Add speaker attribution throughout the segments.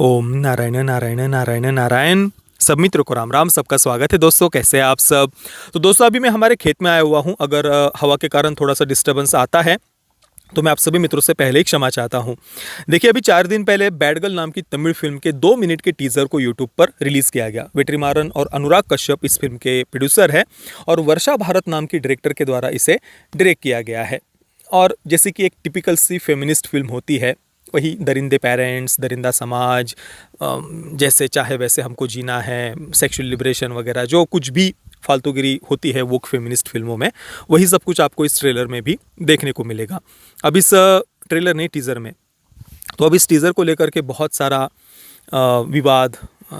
Speaker 1: ओम नारायण नारायण नारायण नारायण। सब मित्रों को राम राम। सबका स्वागत है दोस्तों। कैसे हैं आप सब? तो दोस्तों अभी मैं हमारे खेत में आया हुआ हूं। अगर हवा के कारण थोड़ा सा डिस्टर्बेंस आता है तो मैं आप सभी मित्रों से पहले ही क्षमा चाहता हूं। देखिए अभी 4 दिन पहले बैड गर्ल नाम की तमिल फिल्म के 2 मिनट के टीजर को यूट्यूब पर रिलीज किया गया। वेट्रीमारन और अनुराग कश्यप इस फिल्म के प्रोड्यूसर है और वर्षा भारत नाम की डायरेक्टर के द्वारा इसे डायरेक्ट किया गया है। और जैसे कि एक टिपिकल सी फेमिनिस्ट फिल्म होती है, वही दरिंदे पेरेंट्स, दरिंदा समाज, जैसे चाहे वैसे हमको जीना है, सेक्सुअल लिबरेशन वगैरह जो कुछ भी फालतूगिरी होती है वोक फेमिनिस्ट फिल्मों में, वही सब कुछ आपको इस ट्रेलर में भी देखने को मिलेगा। अब इस ट्रेलर नहीं, टीज़र में, तो अब इस टीज़र को लेकर के बहुत सारा विवाद,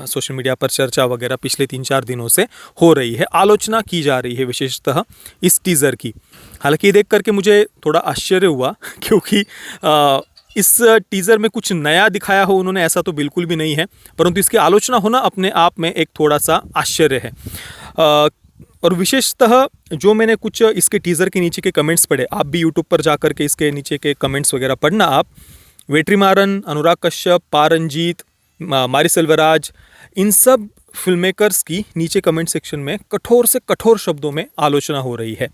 Speaker 1: सोशल मीडिया पर चर्चा वगैरह पिछले 3-4 दिनों से हो रही है। आलोचना की जा रही है विशेषतः इस टीज़र की। हालांकि ये देख करके मुझे थोड़ा आश्चर्य हुआ क्योंकि इस टीज़र में कुछ नया दिखाया हो उन्होंने, ऐसा तो बिल्कुल भी नहीं है, परंतु इसकी आलोचना होना अपने आप में एक थोड़ा सा आश्चर्य है। और विशेषतः जो मैंने कुछ इसके टीज़र के नीचे के कमेंट्स पढ़े, आप भी यूट्यूब पर जा कर के इसके नीचे के कमेंट्स वगैरह पढ़ना आप। वेट्रीमारन, अनुराग कश्यप, पा रंजीत, मारी सेल्वराज, इन सब फिल्म मेकर्स की नीचे कमेंट सेक्शन में कठोर से कठोर शब्दों में आलोचना हो रही है।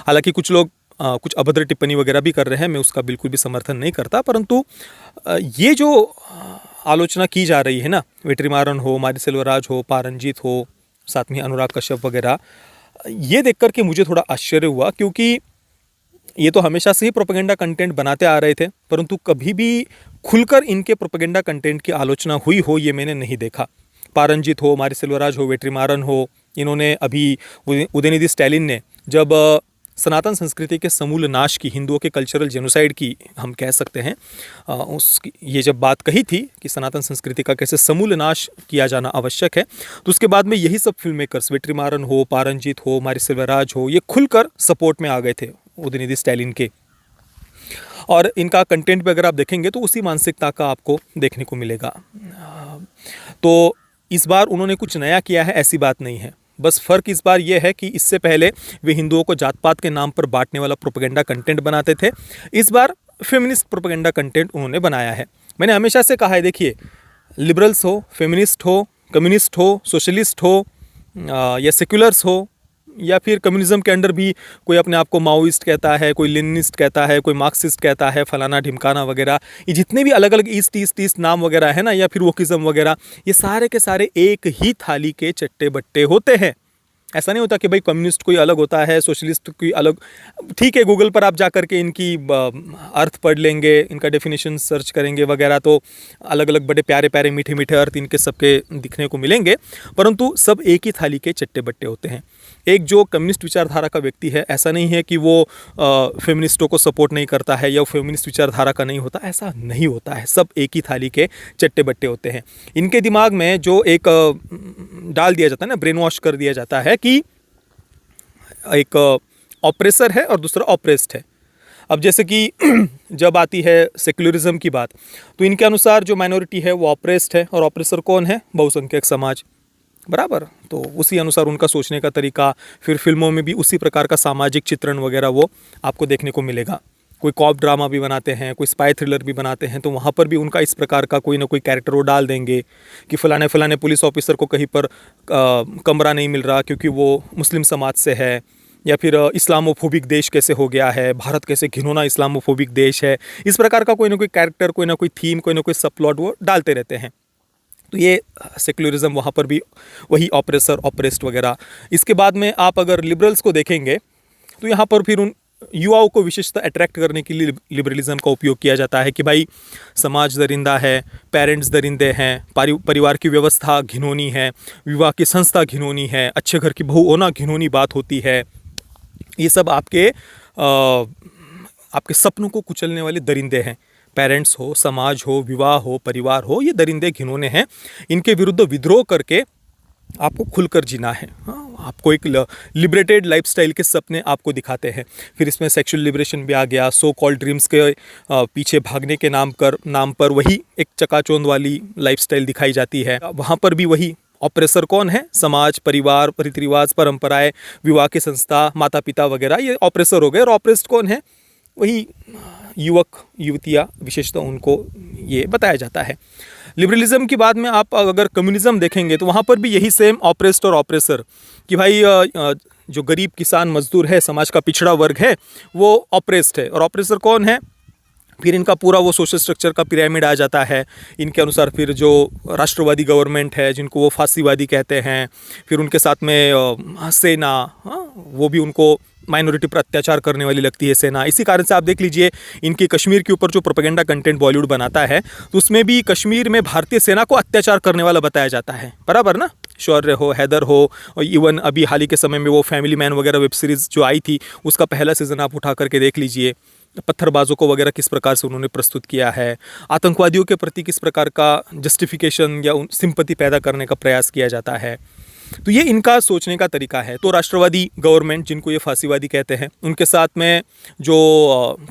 Speaker 1: हालांकि कुछ लोग कुछ अभद्र टिप्पणी वगैरह भी कर रहे हैं, मैं उसका बिल्कुल भी समर्थन नहीं करता, परंतु ये जो आलोचना की जा रही है ना, वेट्रीमारन हो, मारी सेल्वराज हो, पा रंजीत हो, साथ में अनुराग कश्यप वगैरह, ये देख कर के मुझे थोड़ा आश्चर्य हुआ क्योंकि ये तो हमेशा से ही प्रोपेगेंडा कंटेंट बनाते आ रहे थे, परंतु कभी भी खुलकर इनके प्रोपेगेंडा कंटेंट की आलोचना हुई हो ये मैंने नहीं देखा। पा रंजीत हो, मारी सेल्वराज हो, वेट्रीमारन हो, इन्होंने अभी उदयनिधि स्टैलिन ने जब सनातन संस्कृति के समूल नाश की, हिंदुओं के कल्चरल जेनोसाइड की हम कह सकते हैं, उसकी ये जब बात कही थी कि सनातन संस्कृति का कैसे समूल नाश किया जाना आवश्यक है, तो उसके बाद में यही सब फिल्म मेकर्स, वेट्रीमारन हो, पा रंजीत हो, मारी सेल्वराज हो, ये खुलकर सपोर्ट में आ गए थे उदयनिधि स्टैलिन के। और इनका कंटेंट भी अगर आप देखेंगे तो उसी मानसिकता का आपको देखने को मिलेगा। तो इस बार उन्होंने कुछ नया किया है ऐसी बात नहीं है, बस फ़र्क इस बार यह है कि इससे पहले वे हिंदुओं को जात पात के नाम पर बांटने वाला प्रोपेगेंडा कंटेंट बनाते थे, इस बार फेमिनिस्ट प्रोपेगेंडा कंटेंट उन्होंने बनाया है। मैंने हमेशा से कहा है, देखिए लिबरल्स हो, फेमिनिस्ट हो, कम्युनिस्ट हो, सोशलिस्ट हो, या सेक्युलर्स हो, या फिर कम्युनिज्म के अंडर भी कोई अपने आप को माओइस्ट कहता है, कोई लेनिनिस्ट कहता है, कोई मार्क्सिस्ट कहता है, फलाना ढिमकाना वगैरह, ये जितने भी अलग अलग ईस्ट नाम वगैरह है ना, या फिर वोकिज्म वगैरह, ये सारे के सारे एक ही थाली के चट्टे बट्टे होते हैं। ऐसा नहीं होता कि भाई कम्युनिस्ट कोई अलग होता है, सोशलिस्ट कोई अलग। ठीक है, गूगल पर आप जा कर के इनकी अर्थ पढ़ लेंगे, इनका डेफिनेशन सर्च करेंगे वगैरह, तो अलग अलग बड़े प्यारे प्यारे मीठे मीठे अर्थ इनके सबके दिखने को मिलेंगे, परंतु सब एक ही थाली के चट्टे बट्टे होते हैं। एक जो कम्युनिस्ट विचारधारा का व्यक्ति है, ऐसा नहीं है कि वो फेमिनिस्टों को सपोर्ट नहीं करता है या फेमिनिस्ट विचारधारा का नहीं होता, ऐसा नहीं होता है। सब एक ही थाली के चट्टे बट्टे होते हैं। इनके दिमाग में जो एक डाल दिया जाता है ना, ब्रेन वॉश कर दिया जाता है कि एक ऑप्रेसर है और दूसरा ऑप्रेस्ड है। अब जैसे कि जब आती है सेक्युलरिज्म की बात, तो इनके अनुसार जो माइनॉरिटी है वो ऑप्रेस्ड है और ऑप्रेसर कौन है? बहुसंख्यक समाज, बराबर। तो उसी अनुसार उनका सोचने का तरीका, फिर फिल्मों में भी उसी प्रकार का सामाजिक चित्रण वगैरह वो आपको देखने को मिलेगा। कोई कॉप ड्रामा भी बनाते हैं, कोई स्पाई थ्रिलर भी बनाते हैं, तो वहाँ पर भी उनका इस प्रकार का कोई ना कोई कैरेक्टर वो डाल देंगे कि फलाने फलाने पुलिस ऑफिसर को कहीं पर कमरा नहीं मिल रहा क्योंकि वो मुस्लिम समाज से है, या फिर इस्लामोफोबिक देश कैसे हो गया है, भारत कैसे घिनौना इस्लामोफोबिक देश है। इस प्रकार का कोई ना कोई कैरेक्टर, कोई ना कोई थीम, कोई ना कोई सब प्लॉट वो डालते रहते हैं। तो ये सेक्युलरिज्म, वहाँ पर भी वही ऑप्रेसर ऑप्रेस्ड वगैरह। इसके बाद में आप अगर लिबरल्स को देखेंगे तो यहाँ पर फिर उन युवाओं को विशेषतः अट्रैक्ट करने के लिए लिबरलिज्म का उपयोग किया जाता है कि भाई समाज दरिंदा है, पेरेंट्स दरिंदे हैं, परिवार की व्यवस्था घिनौनी है, विवाह की संस्था घिनौनी है, अच्छे घर की बहू होना घिनौनी बात होती है। ये सब आपके सपनों को कुचलने वाले दरिंदे हैं। पेरेंट्स हो, समाज हो, विवाह हो, परिवार हो, ये दरिंदे घिनौने हैं। इनके विरुद्ध विद्रोह करके आपको खुलकर जीना है। आपको एक लिबरेटेड लाइफस्टाइल के सपने आपको दिखाते हैं। फिर इसमें सेक्सुअल लिबरेशन भी आ गया, सो कॉल्ड ड्रीम्स के पीछे भागने के नाम पर वही एक चकाचौंध वाली लाइफस्टाइल दिखाई जाती है। वहाँ पर भी वही ऑप्रेसर कौन है? समाज, परिवार, रीति रिवाज, परंपराएं, विवाह की संस्था, माता पिता वगैरह, ये ऑप्रेसर हो गए। और ऑप्रेस्ड कौन है? वही युवक युवतियाँ विशेषतः उनको ये बताया जाता है। लिबरलिज्म की बाद में आप अगर कम्युनिज्म देखेंगे तो वहाँ पर भी यही सेम ऑप्रेस्ड और ऑप्रेसर कि भाई जो गरीब किसान मजदूर है, समाज का पिछड़ा वर्ग है, वो ऑप्रेस्ड है। और ऑप्रेसर कौन है? फिर इनका पूरा वो सोशल स्ट्रक्चर का पिरामिड आ जाता है। इनके अनुसार फिर जो राष्ट्रवादी गवर्नमेंट है जिनको वो फांसीवादी कहते हैं, फिर उनके साथ में सेना, वो भी उनको माइनॉरिटी पर अत्याचार करने वाली लगती है सेना। इसी कारण से आप देख लीजिए इनकी कश्मीर के ऊपर जो प्रोपेगेंडा कंटेंट बॉलीवुड बनाता है तो उसमें भी कश्मीर में भारतीय सेना को अत्याचार करने वाला बताया जाता है, बराबर ना। शौर्य हो, हैदर हो, और इवन अभी हाल ही के समय में वो फैमिली मैन वगैरह वेब सीरीज़ जो आई थी उसका पहला सीज़न आप उठा करके देख लीजिए। पत्थरबाजों को वगैरह किस प्रकार से उन्होंने प्रस्तुत किया है, आतंकवादियों के प्रति किस प्रकार का जस्टिफिकेशन या सिंपैथी पैदा करने का प्रयास किया जाता है। तो ये इनका सोचने का तरीका है। तो राष्ट्रवादी गवर्नमेंट जिनको ये फांसीवादी कहते हैं, उनके साथ में जो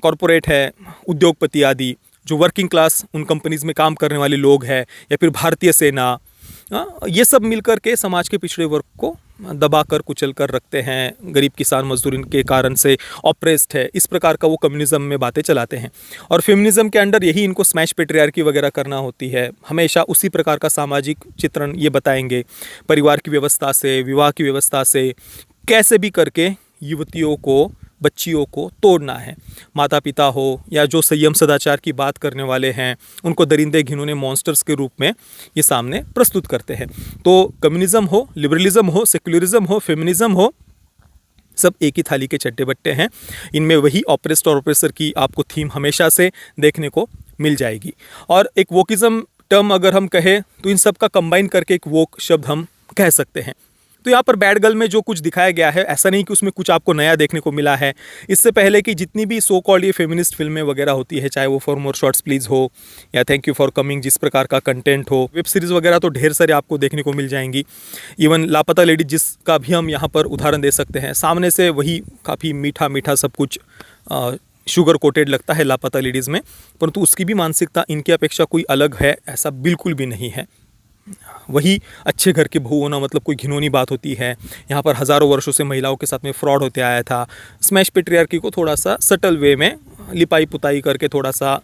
Speaker 1: कॉरपोरेट है, उद्योगपति आदि, जो वर्किंग क्लास उन कंपनीज़ में काम करने वाले लोग हैं, या फिर भारतीय सेना, ये सब मिलकर के समाज के पिछड़े वर्ग को दबा कर कुचल कर रखते हैं। गरीब किसान मजदूर इनके कारण से ऑप्रेस्ड है, इस प्रकार का वो कम्युनिज्म में बातें चलाते हैं। और फेमिनिज्म के अंडर यही इनको स्मैश पेट्रियार्की वगैरह करना होती है। हमेशा उसी प्रकार का सामाजिक चित्रण ये बताएंगे, परिवार की व्यवस्था से, विवाह की व्यवस्था से कैसे भी करके युवतियों को, बच्चियों को तोड़ना है। माता पिता हो या जो संयम सदाचार की बात करने वाले हैं, उनको दरिंदे घिनौने मॉन्स्टर्स के रूप में ये सामने प्रस्तुत करते हैं। तो कम्युनिज्म हो, लिबरलिज्म हो, सेक्युलरिज्म हो, फेमिनिज्म हो, सब एक ही थाली के चट्टे बट्टे हैं। इनमें वही ऑप्रेस्ड और ऑप्रेसर की आपको थीम हमेशा से देखने को मिल जाएगी। और एक वोकिज्म टर्म अगर हम कहें तो इन सब का कंबाइन करके एक वोक शब्द हम कह सकते हैं। तो यहाँ पर बैड गर्ल में जो कुछ दिखाया गया है, ऐसा नहीं कि उसमें कुछ आपको नया देखने को मिला है। इससे पहले कि जितनी भी सो कॉल्ड ये फेमिनिस्ट फिल्में वगैरह होती है, चाहे वो फॉर मोर शॉर्ट्स प्लीज़ हो या थैंक यू फॉर कमिंग जिस प्रकार का कंटेंट हो, वेब सीरीज़ वगैरह तो ढेर सारे आपको देखने को मिल जाएंगी। इवन लापता लेडी जिसका भी हम यहाँ पर उदाहरण दे सकते हैं, सामने से वही काफ़ी मीठा मीठा सब कुछ शुगर कोटेड लगता है लापता लेडीज़ में, परंतु उसकी भी मानसिकता इनकी अपेक्षा कोई अलग है ऐसा बिल्कुल भी नहीं है। वही अच्छे घर की बहू होना मतलब कोई घिनौनी बात होती है। यहाँ पर हज़ारों वर्षों से महिलाओं के साथ में फ्रॉड होते आया था। स्मैश पेट्रियार्की को थोड़ा सा सटल वे में लिपाई पुताई करके थोड़ा सा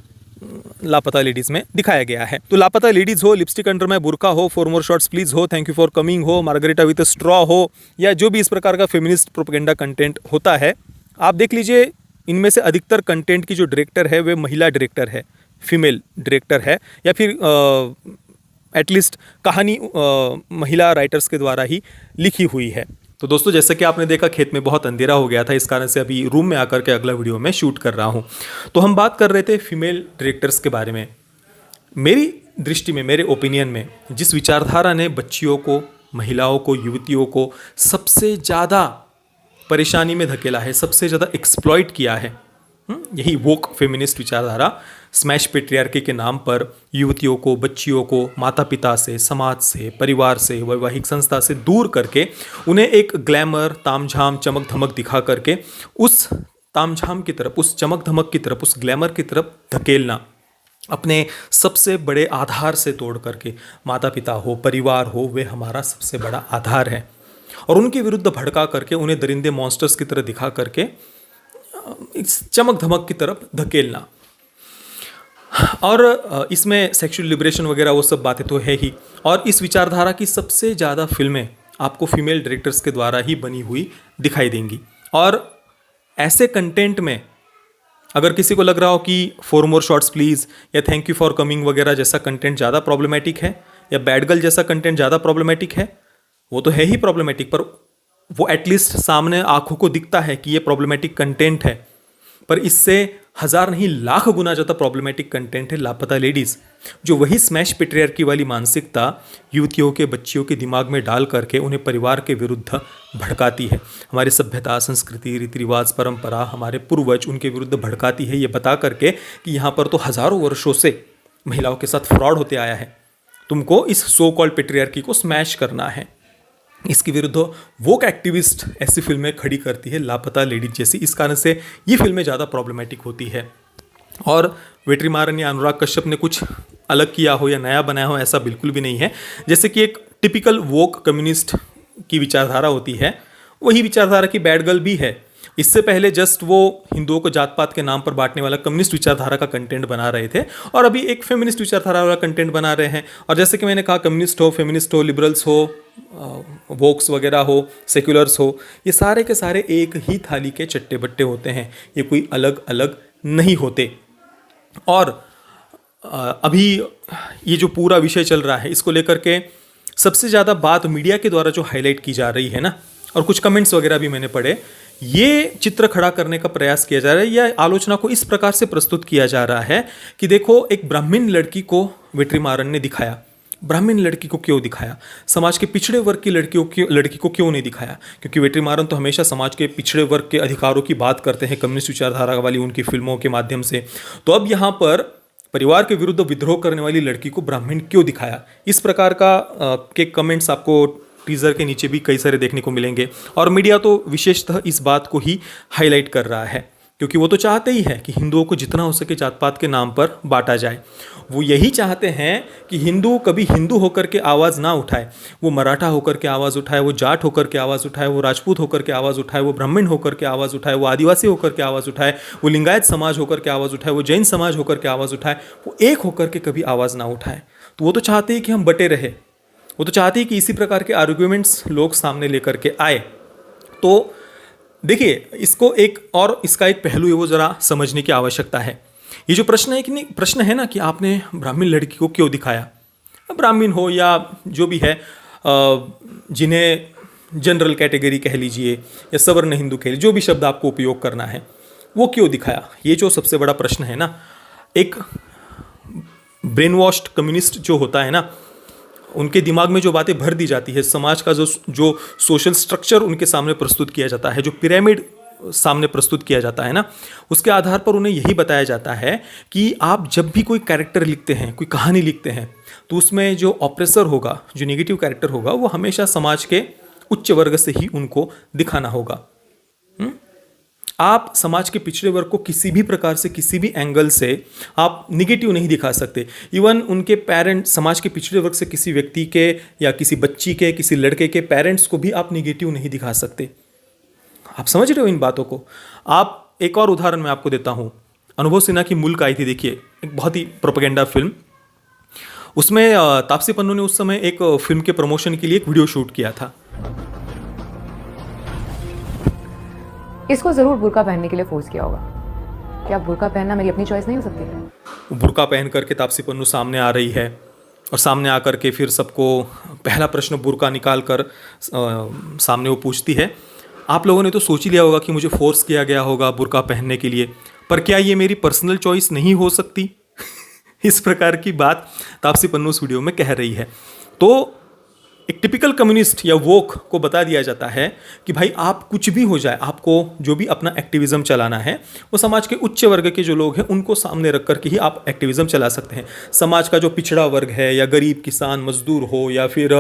Speaker 1: लापता लेडीज़ में दिखाया गया है। तो लापता लेडीज़ हो, लिपस्टिक अंडर में बुरका हो, फॉर मोर शॉर्ट्स प्लीज़ हो, थैंक यू फॉर कमिंग हो, मार्गरेटा विद स्ट्रॉ हो, या जो भी इस प्रकार का फेमिनिस्ट प्रोपेगेंडा कंटेंट होता है, आप देख लीजिए इनमें से अधिकतर कंटेंट की जो डायरेक्टर है वे महिला डायरेक्टर है, फीमेल डायरेक्टर है, या फिर एटलीस्ट कहानी महिला राइटर्स के द्वारा ही लिखी हुई है। तो दोस्तों, जैसा कि आपने देखा खेत में बहुत अंधेरा हो गया था, इस कारण से अभी रूम में आकर के अगला वीडियो में शूट कर रहा हूँ। तो हम बात कर रहे थे फीमेल डायरेक्टर्स के बारे में। मेरी दृष्टि में, मेरे ओपिनियन में, जिस विचारधारा ने बच्चियों को, महिलाओं को, युवतियों को सबसे ज़्यादा परेशानी में धकेला है, सबसे ज़्यादा एक्सप्लॉइट किया है, यही वोक फेमिनिस्ट विचारधारा स्मैश पेट्रियार्की के नाम पर युवतियों को, बच्चियों को माता पिता से, समाज से, परिवार से, वैवाहिक संस्था से दूर करके उन्हें एक ग्लैमर, तामझाम, चमक धमक दिखा करके उस तामझाम की तरफ, उस चमक धमक की तरफ, उस ग्लैमर की तरफ धकेलना, अपने सबसे बड़े आधार से तोड़ करके। माता पिता हो, परिवार हो, वे हमारा सबसे बड़ा आधार है, और उनके विरुद्ध भड़का करके उन्हें दरिंदे मॉन्स्टर्स की तरह दिखा करके इस चमक धमक की तरफ धकेलना। और इसमें सेक्सुअल लिबरेशन वगैरह वो सब बातें तो है ही। और इस विचारधारा की सबसे ज़्यादा फिल्में आपको फीमेल डायरेक्टर्स के द्वारा ही बनी हुई दिखाई देंगी। और ऐसे कंटेंट में अगर किसी को लग रहा हो कि फॉर मोर शॉर्ट्स प्लीज़ या थैंक यू फॉर कमिंग वगैरह जैसा कंटेंट ज़्यादा प्रॉब्लमेटिक है, या बैड गर्ल जैसा कंटेंट ज़्यादा प्रॉब्लमेटिक है, वो तो है ही प्रॉब्लमेटिक, पर वो एटलीस्ट सामने आंखों को दिखता है कि ये प्रॉब्लमेटिक कंटेंट है। पर इससे हज़ार नहीं लाख गुना ज़्यादा प्रॉब्लमेटिक कंटेंट है लापता लेडीज़, जो वही स्मैश पेट्रियार्की वाली मानसिकता युवतियों के, बच्चियों के दिमाग में डाल करके उन्हें परिवार के विरुद्ध भड़काती है। हमारी सभ्यता, संस्कृति, रीति रिवाज, परंपरा, हमारे पूर्वज, उनके विरुद्ध भड़काती है, ये बता करके कि यहाँ पर तो हज़ारों वर्षों से महिलाओं के साथ फ्रॉड होते आया है, तुमको इस सो कॉल्ड पेट्रियार्की को स्मैश करना है। इसके विरुद्ध वोक एक्टिविस्ट ऐसी फिल्में खड़ी करती है लापता लेडीज जैसी। इस कारण से ये फिल्में ज़्यादा प्रॉब्लमेटिक होती है। और वेट्रीमारन या अनुराग कश्यप ने कुछ अलग किया हो या नया बनाया हो, ऐसा बिल्कुल भी नहीं है। जैसे कि एक टिपिकल वोक कम्युनिस्ट की विचारधारा होती है, वही विचारधारा की बैड गर्ल भी है। इससे पहले जस्ट वो हिंदुओं को जात पात के नाम पर बांटने वाला कम्युनिस्ट विचारधारा का कंटेंट बना रहे थे, और अभी एक फेमिनिस्ट विचारधारा वाला कंटेंट बना रहे हैं। और जैसे कि मैंने कहा, कम्युनिस्ट हो, फेमिनिस्ट हो, लिबरल्स हो, वोक्स वगैरह हो, सेक्युलर्स हो, ये सारे के सारे एक ही थाली के चट्टे बट्टे होते हैं, ये कोई अलग अलग नहीं होते। और अभी ये जो पूरा विषय चल रहा है, इसको लेकर के सबसे ज़्यादा बात मीडिया के द्वारा जो हाईलाइट की जा रही है ना, और कुछ कमेंट्स वगैरह भी मैंने पढ़े, ये चित्र खड़ा करने का प्रयास किया जा रहा है, या आलोचना को इस प्रकार से प्रस्तुत किया जा रहा है कि देखो, एक ब्राह्मण लड़की को वेट्रीमारन ने दिखाया। ब्राह्मण लड़की को क्यों दिखाया? समाज के पिछड़े वर्ग की लड़की को क्यों नहीं दिखाया? क्योंकि वेट्रीमारन तो हमेशा समाज के पिछड़े वर्ग के अधिकारों की बात करते हैं कम्युनिस्ट विचारधारा वाली उनकी फिल्मों के माध्यम से। तो अब यहाँ पर परिवार के विरुद्ध विद्रोह करने वाली लड़की को ब्राह्मण क्यों दिखाया? इस प्रकार के कमेंट्स आपको टीजर के नीचे भी कई सारे देखने को मिलेंगे। और मीडिया तो विशेषतः इस बात को ही हाईलाइट कर रहा है, क्योंकि वो तो चाहते ही है कि हिंदुओं को जितना हो सके जात पात के नाम पर बांटा जाए। वो यही चाहते हैं कि हिंदू कभी हिंदू होकर के आवाज़ ना उठाए, वो मराठा होकर के आवाज़ उठाए, वो जाट होकर के आवाज़ उठाए, वो राजपूत होकर के आवाज़ उठाए, वो ब्राह्मण होकर के आवाज़ उठाए, वो आदिवासी होकर के आवाज़ उठाए, वो लिंगायत समाज होकर के आवाज़ उठाए, वो जैन समाज होकर के आवाज़ उठाए, वो एक होकर के कभी आवाज़ ना उठाए। तो वो तो चाहते हैं कि हम बटे रहे, वो तो चाहते हैं कि इसी प्रकार के आर्ग्यूमेंट्स लोग सामने लेकर के आए। तो देखिए, इसको एक और इसका एक पहलू है, वो ज़रा समझने की आवश्यकता है। ये जो प्रश्न है ना कि आपने ब्राह्मण लड़की को क्यों दिखाया, ब्राह्मण हो या जो भी है, जिन्हें जनरल कैटेगरी कह लीजिए या सवर्ण हिंदू कह लीजिए, जो भी शब्द आपको उपयोग करना है, वो क्यों दिखाया? ये जो सबसे बड़ा प्रश्न है ना, एक ब्रेन वॉश्ड कम्युनिस्ट जो होता है ना, उनके दिमाग में जो बातें भर दी जाती है, समाज का जो सोशल स्ट्रक्चर उनके सामने प्रस्तुत किया जाता है, जो पिरामिड सामने प्रस्तुत किया जाता है ना, उसके आधार पर उन्हें यही बताया जाता है कि आप जब भी कोई कैरेक्टर लिखते हैं, कोई कहानी लिखते हैं, तो उसमें जो ऑप्रेसर होगा, जो नेगेटिव कैरेक्टर होगा, वो हमेशा समाज के उच्च वर्ग से ही उनको दिखाना होगा। आप समाज के पिछड़े वर्ग को किसी भी प्रकार से, किसी भी एंगल से आप निगेटिव नहीं दिखा सकते। इवन उनके पेरेंट्स, समाज के पिछड़े वर्ग से किसी व्यक्ति के या किसी बच्ची के, किसी लड़के के पेरेंट्स को भी आप निगेटिव नहीं दिखा सकते। आप समझ रहे हो इन बातों को? आप एक और उदाहरण मैं आपको देता हूँ। अनुभव सिन्हा की मुल्क आई थी, देखिए, एक बहुत ही प्रोपेगेंडा फिल्म। उसमें तापसी पन्नू ने उस समय एक फिल्म के प्रमोशन के लिए एक वीडियो शूट किया था।
Speaker 2: इसको जरूर बुर्का पहनने के लिए फोर्स किया होगा। क्या बुर्का पहनना मेरी अपनी चॉइस नहीं हो सकती?
Speaker 1: बुर्का पहन करके तापसी पन्नू सामने आ रही है, और सामने आकर के फिर सबको पहला प्रश्न बुर्का निकाल कर सामने वो पूछती है, आप लोगों ने तो सोच ही लिया होगा कि मुझे फोर्स किया गया होगा बुर्का पहनने के लिए, पर क्या ये मेरी पर्सनल चॉइस नहीं हो सकती? इस प्रकार की बात तापसी पन्नू उस वीडियो में कह रही है। तो एक टिपिकल कम्युनिस्ट या वोक को बता दिया जाता है कि भाई, आप कुछ भी हो जाए, आपको जो भी अपना एक्टिविज्म चलाना है, वो समाज के उच्च वर्ग के जो लोग हैं उनको सामने रख कर के ही आप एक्टिविज्म चला सकते हैं। समाज का जो पिछड़ा वर्ग है, या गरीब किसान मजदूर हो, या फिर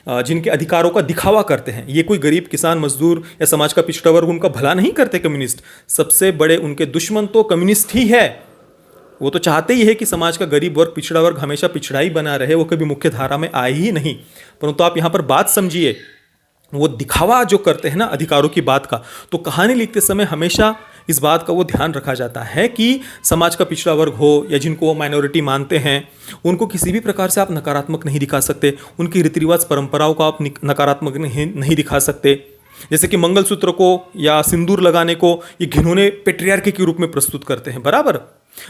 Speaker 1: जिनके अधिकारों का दिखावा करते हैं, ये कोई गरीब किसान मजदूर या समाज का पिछड़ा वर्ग उनका भला नहीं करते कम्युनिस्ट। सबसे बड़े उनके दुश्मन तो कम्युनिस्ट ही है। वो तो चाहते ही है कि समाज का गरीब वर्ग, पिछड़ा वर्ग हमेशा पिछड़ा ही बना रहे, वो कभी मुख्य धारा में आए ही नहीं। परंतु आप यहाँ पर बात समझिए, वो दिखावा जो करते हैं ना अधिकारों की बात का, तो कहानी लिखते समय हमेशा इस बात का वो ध्यान रखा जाता है कि समाज का पिछड़ा वर्ग हो या जिनको वो माइनॉरिटी मानते हैं, उनको किसी भी प्रकार से आप नकारात्मक नहीं दिखा सकते। उनकी रीति रिवाज परंपराओं को आप नकारात्मक नहीं दिखा सकते। जैसे कि मंगलसूत्र को या सिंदूर लगाने को ये घिनौने पेट्रियार्की के रूप में प्रस्तुत करते हैं, बराबर।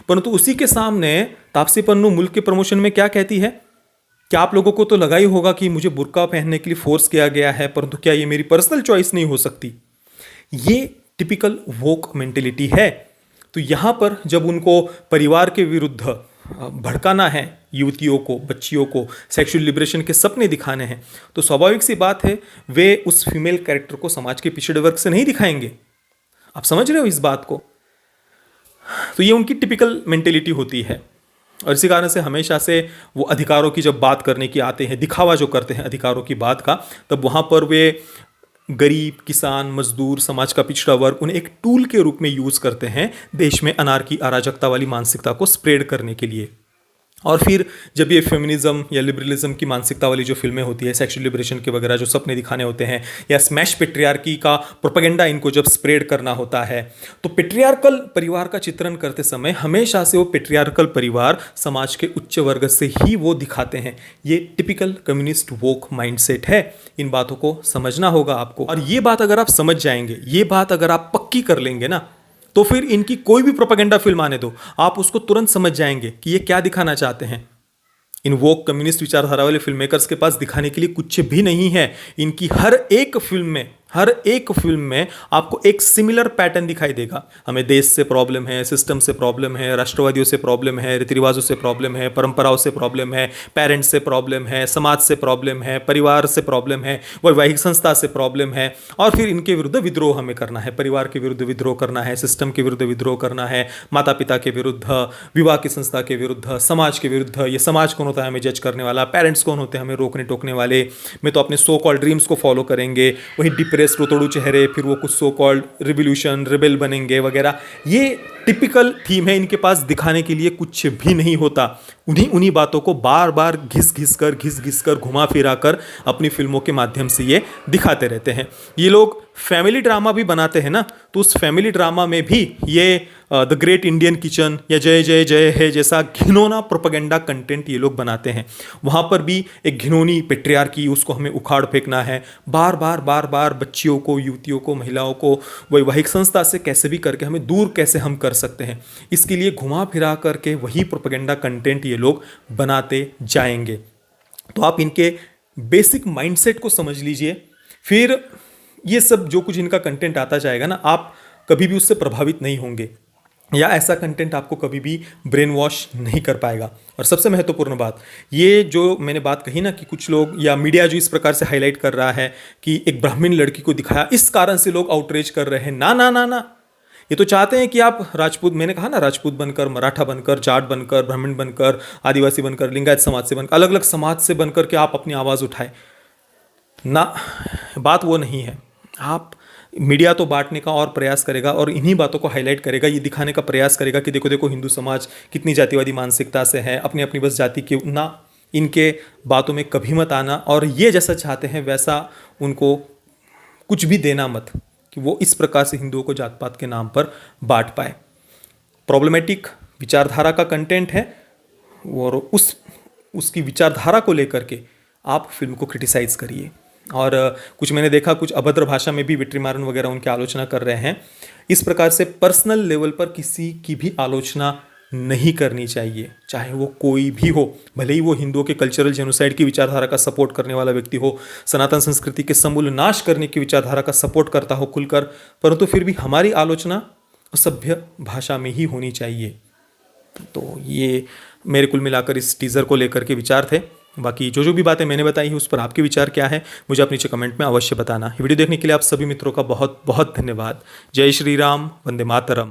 Speaker 1: परंतु उसी के सामने तापसी पन्नू मुल्क के प्रमोशन में क्या कहती है? क्या आप लोगों को तो लगा ही होगा कि मुझे बुर्का पहनने के लिए फोर्स किया गया है, परंतु क्या ये मेरी पर्सनल चॉइस नहीं हो सकती? ये टिपिकल वोक मेंटेलिटी है। तो यहाँ पर जब उनको परिवार के विरुद्ध भड़काना है, युवतियों को, बच्चियों को सेक्सुअल लिबरेशन के सपने दिखाने हैं, तो स्वाभाविक सी बात है वे उस फीमेल कैरेक्टर को समाज के पिछड़े वर्ग से नहीं दिखाएंगे। आप समझ रहे हो इस बात को? तो ये उनकी टिपिकल मेंटेलिटी होती है, और इसी कारण से हमेशा से वो अधिकारों की जब बात करने की आते हैं, दिखावा जो करते हैं अधिकारों की बात का, तब वहाँ पर वे गरीब, किसान, मजदूर, समाज का पिछड़ा वर्ग उन्हें एक टूल के रूप में यूज़ करते हैं देश में अनार्की, अराजकता वाली मानसिकता को स्प्रेड करने के लिए। और फिर जब ये फेमिनिज्म या लिबरलिज्म की मानसिकता वाली जो फिल्में होती है, सेक्सुअल लिबरेशन के वगैरह जो सपने दिखाने होते हैं, या स्मैश पेट्रियार्की का प्रोपेगेंडा इनको जब स्प्रेड करना होता है, तो पेट्रियार्कल परिवार का चित्रण करते समय हमेशा से वो पेट्रियार्कल परिवार समाज के उच्च वर्ग से ही वो दिखाते हैं। ये टिपिकल कम्युनिस्ट वोक माइंडसेट है। इन बातों को समझना होगा आपको, और ये बात अगर आप समझ जाएंगे, ये बात अगर आप पक्की कर लेंगे ना, तो फिर इनकी कोई भी प्रोपेगेंडा फिल्म आने दो, आप उसको तुरंत समझ जाएंगे कि ये क्या दिखाना चाहते हैं। इन वोक कम्युनिस्ट विचारधारा वाले फिल्म मेकर्स के पास दिखाने के लिए कुछ भी नहीं है। इनकी हर एक फिल्म में आपको एक सिमिलर पैटर्न दिखाई देगा। हमें देश से प्रॉब्लम है, सिस्टम से प्रॉब्लम है, राष्ट्रवादियों से प्रॉब्लम है, रीति रिवाजों से प्रॉब्लम है, परंपराओं से प्रॉब्लम है, पेरेंट्स से प्रॉब्लम है, समाज से प्रॉब्लम है, परिवार से प्रॉब्लम है, वैवाहिक संस्था से प्रॉब्लम है, और फिर इनके विरुद्ध विद्रोह हमें करना है। परिवार के विरुद्ध विद्रोह करना है, सिस्टम के विरुद्ध विद्रोह करना है, माता पिता के विरुद्ध, विवाह की संस्था के विरुद्ध, समाज के विरुद्ध। ये समाज कौन होता है हमें जज करने वाला, पेरेंट्स कौन होते हैं हमें रोकने टोकने वाले। मैं तो अपने सो कॉल्ड ड्रीम्स को फॉलो करेंगे, वही डिप्रेस रोतोड़ू चेहरे, फिर वो कुछ सो कॉल्ड रिवोल्यूशन रिबेल बनेंगे वगैरह। ये टिपिकल थीम है। इनके पास दिखाने के लिए कुछ भी नहीं होता। उन्हीं बातों को बार बार घिस घिस कर घुमा फिरा कर अपनी फिल्मों के माध्यम से ये दिखाते रहते हैं। ये लोग फैमिली ड्रामा भी बनाते हैं ना, तो उस फैमिली ड्रामा में भी ये द ग्रेट इंडियन किचन या जय जय जय है जैसा घिनौना प्रोपेगेंडा कंटेंट ये लोग बनाते हैं। वहाँ पर भी एक घिनौनी पेट्रियार्की, उसको हमें उखाड़ फेंकना है। बार बार बच्चियों को, युवतियों को, महिलाओं को वैवाहिक संस्था से कैसे भी करके हमें दूर कैसे हम कर सकते हैं, इसके लिए घुमा फिरा करके वही प्रोपेगेंडा कंटेंट ये लोग बनाते जाएंगे। तो आप इनके बेसिक माइंडसेट को समझ लीजिए, फिर ये सब जो कुछ इनका कंटेंट आता जाएगा ना, आप कभी भी उससे प्रभावित नहीं होंगे, या ऐसा कंटेंट आपको कभी भी ब्रेन वॉश नहीं कर पाएगा। और सबसे महत्वपूर्ण बात, ये जो मैंने बात कही ना कि कुछ लोग या मीडिया जो इस प्रकार से हाईलाइट कर रहा है कि एक ब्राह्मण लड़की को दिखाया, इस कारण से लोग आउटरीच कर रहे हैं। ना ना ना ना, ये तो चाहते हैं कि आप राजपूत, मैंने कहा ना, राजपूत बनकर, मराठा बनकर, जाट बनकर, ब्राह्मण बनकर, आदिवासी बनकर, लिंगायत समाज से बनकर, अलग अलग समाज से बनकर के आप अपनी आवाज़ उठाएं ना। बात वो नहीं है। आप मीडिया तो बांटने का और प्रयास करेगा और इन्हीं बातों को हाईलाइट करेगा, ये दिखाने का प्रयास करेगा कि देखो देखो हिंदू समाज कितनी जातिवादी मानसिकता से है, अपनी अपनी बस जाति की ना। इनके बातों में कभी मत आना, और ये जैसा चाहते हैं वैसा उनको कुछ भी देना मत कि वो इस प्रकार से हिंदुओं को जात पात के नाम पर बांट पाए। प्रॉब्लमेटिक विचारधारा का कंटेंट है, और उसकी विचारधारा को लेकर के आप फिल्म को क्रिटिसाइज़ करिए। और कुछ मैंने देखा, कुछ अभद्र भाषा में भी विट्रिमारन वगैरह उनकी आलोचना कर रहे हैं। इस प्रकार से पर्सनल लेवल पर किसी की भी आलोचना नहीं करनी चाहिए, चाहे वो कोई भी हो, भले ही वो हिंदुओं के कल्चरल जेनोसाइड की विचारधारा का सपोर्ट करने वाला व्यक्ति हो, सनातन संस्कृति के समूल नाश करने की विचारधारा का सपोर्ट करता हो खुलकर, परंतु फिर भी हमारी आलोचना असभ्य भाषा में ही होनी चाहिए। तो ये मेरे कुल मिलाकर इस टीज़र को लेकर के विचार थे। बाकी जो भी बातें मैंने बताई हैं उस पर आपके विचार क्या है, मुझे आप नीचे कमेंट में अवश्य बताना। वीडियो देखने के लिए आप सभी मित्रों का बहुत बहुत धन्यवाद। जय श्री राम, वंदे मातरम।